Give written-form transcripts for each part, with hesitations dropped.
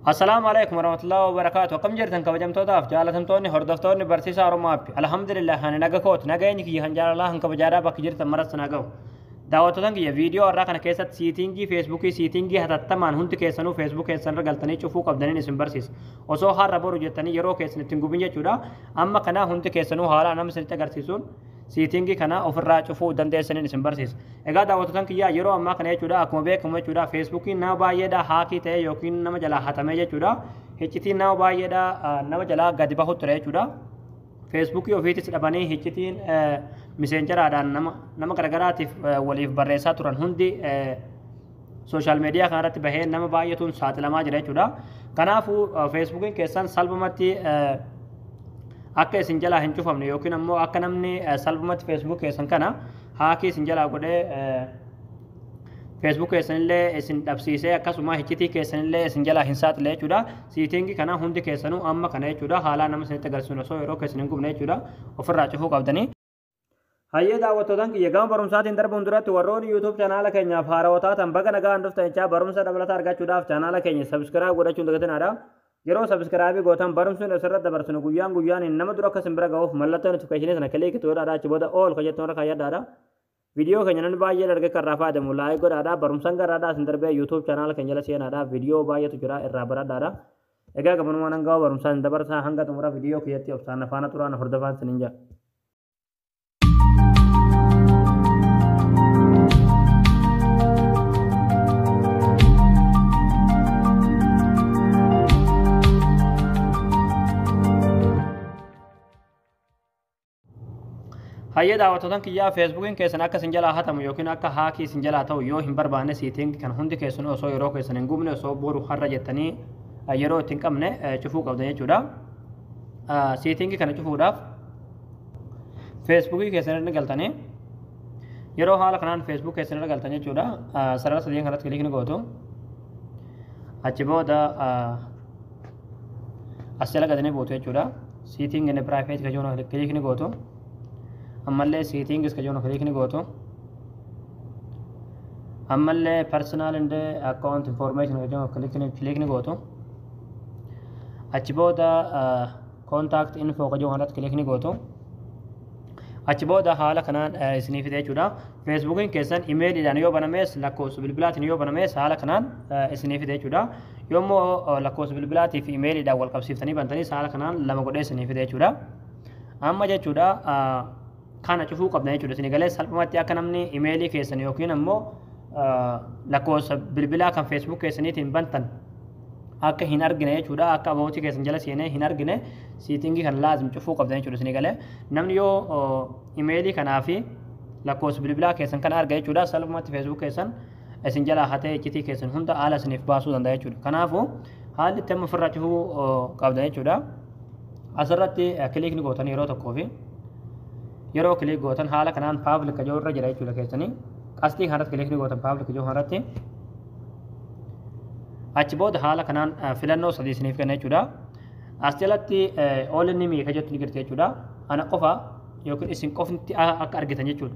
السلام عليكم ورحمة الله وبركاته. كم جرتن كبجم توداف جالتمتوني هردفتوني برسيسا رمابي. الحمد لله هاني نجاكوت نجايني كي هنجار الله هنك بجارا بكجرت مرة نجاو. دعوتهم كي فيديو أراك أنا كيسات سيتينجي فيسبوكي سيتينجي هذا تمان هنت كيسانو فيسبوك كيسان رجلتني تشوفوا قبضني نسم برسيس. وسو هار ربورو جتني يرو كيسن تنقبينجا شورا. أما كنا هنت كيسانو هارا أنا مسلت قرسيسون. سيتينجي كنا أوفر راج شوفوا دندة سنين نسم برسيس. إذا دعوتهم كي يرو أما كنا شورا أكمل بيك كم شورا فيسبوكي ناباية دا هاكي تي يوكين نما جلا هتمية شورا. هيتشتين ناباية دا نما جلا قد بهو ترى شورا. فيسبوكي وفيتس لبني هيتشتين مسنجر ada nama garagaraatiif waliif barreessaa turan hundi sooshaal miidiyaa kanarratti bahee nama baay'eetuun saaxilamaa jira jechuudha. Kanaafuu feesbuukiin keessan salphumatti akka isin jalaa hin cufamne yookiin ammoo akka namni salphumatti feesbuuk keessan kana haakii isin jalaa godhee feesbuuk keessanillee isin dhabsiisee akkasuma hiccitii keessanillee isin jalaa hin saaxile jechuudha. Siitingii kana hundi keessanuu amma kana jechuudha. Haalaa nama isinitti agarsiisu osoo yeroo keessan hin gubne jechuudha. Ofirraa cufuu qabdanii. Hayyee daawwattoota kiyya gama barumsaatiin darbuun duratti warroonni YouTube chaanaala keenyaaf haarawwataa tan baga nagaan dhuftan jechaa barumsa dabalataa argachuudhaaf chaanaala keenya sabskiraayib godhachuun dagatinaadha. Yeroo sabskraayibii gootan barumsuun asirratti dabarsinu guyyaan nama dura akka simbira ga'uuf mallattoo notifikashinii sana kilik godhaadha achi booda ool kajettoon irra kayyadhaadha. Viidiyoo keenya namni baay'ee dargee kan raafaa deemu laayik godhaadha barumsaan garaadhaa isin darbee YouTube chaanaala keenya jala seenaadha viidiyoo baay'eetu jira irraa baradhaadha. Egaa gabanumaan hanga barumsaan dabarsaa hanga xumura viidiyoo kiyyatti obsaan afaana turaan hordofaan sinin jira. Hayyee daawwattoota kiyyaa feesbuukiin keessan akka isin jalaa hatamu yookiin akka haakii isin jalaa ta'u yoo hin barbaanne siitingii kan hundi keessan osoo yeroo keessan hin gubne osoo boru har'a jettanii yeroo ittiin qabne cufuu qabdan jechuudha. Siitingii kana cufuudhaaf feesbuukii keessan irra galtanii yeroo haala kanaan feesbuuk keessan irra galtan jechuudha. Sarara sadiin kanatti kilikni gootu achi booda as jala gadanii buutu jechuudha. Siitingii inni piraayifeet kajoona kilikni gootu. ammallee settings ka jono klik ni gootu ammallee personal and account information ka jono klik ni gootu achi booda contact info ka jono halat klik ni gootu achi booda haala kanaan isiniif fide jechuudha. Facebookiin keessan emailidhaan yoo banamees lakkoofsa bilbilaatiin yoo banamees haala kanaan isiniif fide jechuudha. Yoommoo lakkoofsa bilbilaatii fi emailidhaan wal qabsiiftanii bantaniis haala kanaan lama godhee isiniif fide jechuudha. Amma jechuudha kana cufuu qabna jechuudha. Isin galee salphumatti akka namni emailii keessan yookiin ammoo lakkoofsa bilbilaa kan Facebook keessaniitiin bantan akka hin argine jechuudha. Akka abootii keessan jala seenee hin argine siitingii kan laazim cufuu qabna jechuudha. Isin galee namni yoo emailii kanaa fi lakkoofsa bilbilaa keessan kan arga jechuudha. Salphumatti Facebook keessan isin jala hatee iccitii keessan hunda haala isiniif baasuu danda'a jechuudha. Kanaafuu haalli itti amma ofirraa cufuu qabna jechuudha. Asirratti kilikni gootan yeroo tokkoo fi yeroo kilik gootan haala kanaan public ka jirra jira jechuudha keessanii qastii kanarratti kilikni gootan public ka jirratti achi booda haala kanaan filannoo sadii isiniif kenna jechuudha. As jalatti all inni mii ka jettu ni jirti jechuudha. Ana qofa yookiin isin qofti akka argitan jechuudha.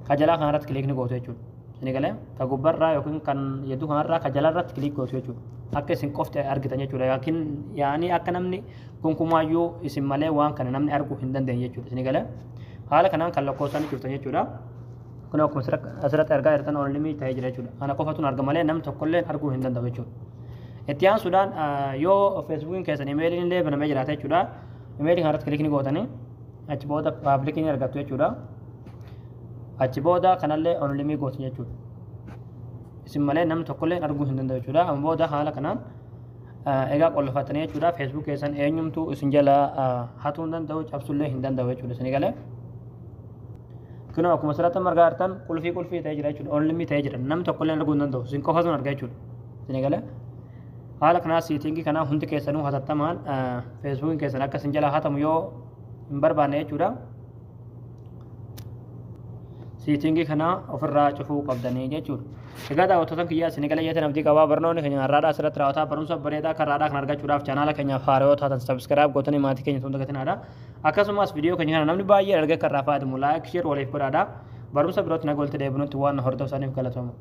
Ka jalaa kanarratti kilikni gootu jechuudha. Isin galee ka gubbarraa yookiin kan yedduu kanarraa ka jalarratti kilik gootu jechuudha. Akka isin qofti argitan jechuudha. Yookiin yaani akka namni kunkumaayyuu isin malee waan kana namni arguu hin dandeenye jechuudha. Isin galee haala kanaan kan lakkoofsaan cuftan jechuudha. Kun akkuma asirratti argaa jirtan all inni ta'ee jira jechuudha. Ana qofatu arga malee namni tokkollee arguu hin danda'u jechuudha. Itti aansuudhaan yoo feesbuukiin keessan imeeliin illee banamee jiraata jechuudha. Imeelii kanarratti kilikni gootanii achi booda paablikiin argattu jechuudha. Achi booda kanallee onlimii gootu jechuudha. Isin malee namni tokkollee arguu hin danda'u jechuudha. Amma booda haala kanaan egaa qolfatanii jechuudha. Feesbuuk keessan eenyumtuu isin jala hatuu hin danda'u cabsullee hin danda'u jechuudha. Isin galee kunoo akkuma asirratti margaa jirtan qulfii ta'ee jira jechuudha. Onlimii ta'ee jira. Namni tokkollee arguu hin danda'u. Isin qofatu arga jechuudha. Isin galee haala kanaa siitingii kanaa hundi keessanuu hatattamaan feesbuukiin keessan akka isin jala hatamu yoo hin barbaanne jechuudha. Siitingii kana ofirraa cufuu qabdanii jechuudha. Egaa daawwattoota kiyyaa isin galee yeetan abdii qabaa barnoonni keenya har'aadhaa asirratti raawwataa barumsa bareedaa karraadhaa kan argachuudhaaf chaanaala keenyaaf haarawaa taatan sabskiraayib gootanii maatii keenya hunda gatinaadha. Akkasumas viidiyoo keenya kana namni baay'ee argee kan raafaa deemu laayik sheer waliif godhaadha. Barumsa birootti nagaan walitti deebinutti waan hordofsaniif galatooma.